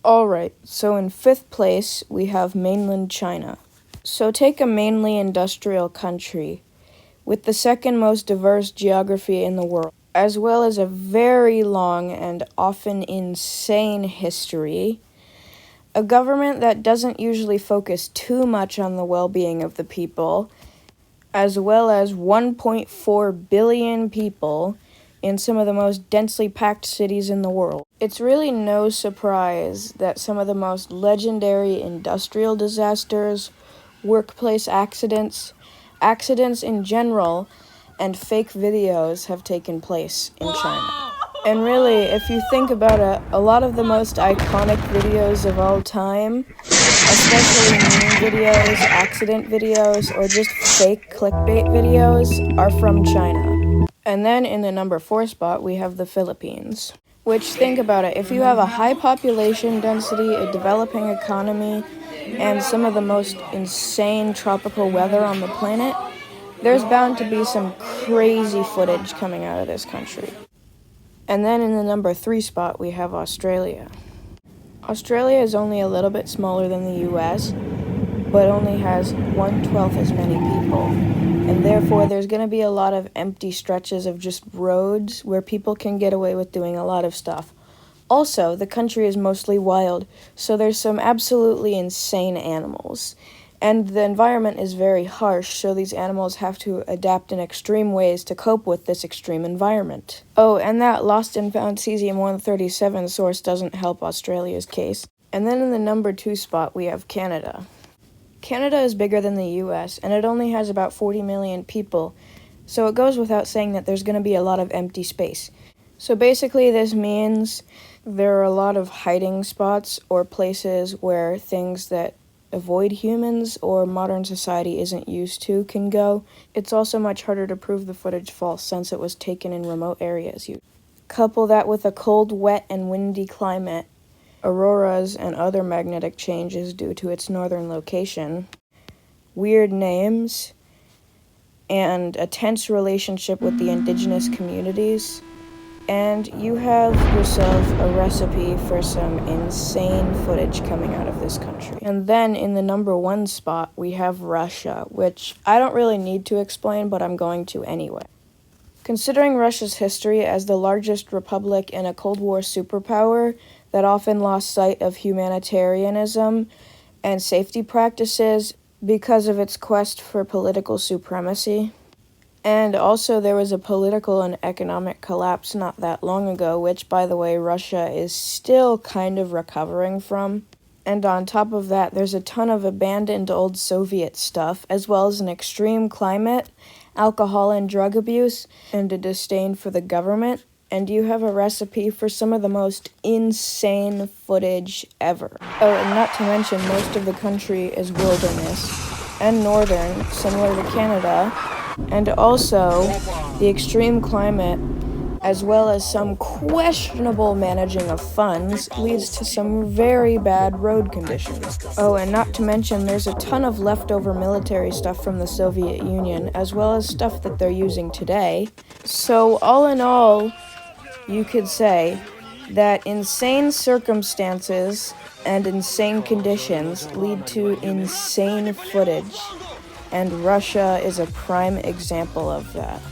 Alright, so in 5th place, we have mainland China. So take a mainly industrial country with the second most diverse geography in the world, as well as a very long and often insane history, a government that doesn't usually focus too much on the well-being of the people, as well as 1.4 billion people in some of the most densely packed cities in the world. It's really no surprise that some of the most legendary industrial disasters, workplace accidents, accidents in general, and fake videos have taken place in China. And really, if you think about it, a lot of the most iconic videos of all time, especially meme videos, accident videos, or just fake clickbait videos, are from China. And then in the number 4 spot, we have the Philippines. Which, think about it, if you have a high population density, a developing economy, and some of the most insane tropical weather on the planet, there's bound to be some crazy footage coming out of this country. And then in the number 3 spot, we have Australia. Australia is only a little bit smaller than the US, but only has 1/12 as many people. And therefore, there's going to be a lot of empty stretches of just roads where people can get away with doing a lot of stuff. Also, the country is mostly wild, so there's some absolutely insane animals. And the environment is very harsh, so these animals have to adapt in extreme ways to cope with this extreme environment. Oh, and that lost and found cesium-137 source doesn't help Australia's case. And then in the number 2 spot, we have Canada. Canada is bigger than the US, and it only has about 40 million people, so it goes without saying that there's going to be a lot of empty space. So basically this means there are a lot of hiding spots or places where things that avoid humans or modern society isn't used to can go. It's also much harder to prove the footage false since it was taken in remote areas. You couple that with a cold, wet, and windy climate, auroras and other magnetic changes due to its northern location, weird names, and a tense relationship with the indigenous communities, and you have yourself a recipe for some insane footage coming out of this country. And then in the number 1 spot, we have Russia, which I don't really need to explain, but I'm going to anyway. Considering Russia's history as the largest republic in a Cold War superpower that often lost sight of humanitarianism and safety practices because of its quest for political supremacy. And also there was a political and economic collapse not that long ago, which, by the way, Russia is still kind of recovering from. And on top of that, there's a ton of abandoned old Soviet stuff, as well as an extreme climate, alcohol and drug abuse, and a disdain for the government. And you have a recipe for some of the most insane footage ever. Oh, and not to mention, most of the country is wilderness, and northern, similar to Canada, and also the extreme climate, as well as some questionable managing of funds, leads to some very bad road conditions. Oh, and not to mention, there's a ton of leftover military stuff from the Soviet Union, as well as stuff that they're using today. So all in all, you could say that insane circumstances and insane conditions lead to insane footage, and Russia is a prime example of that.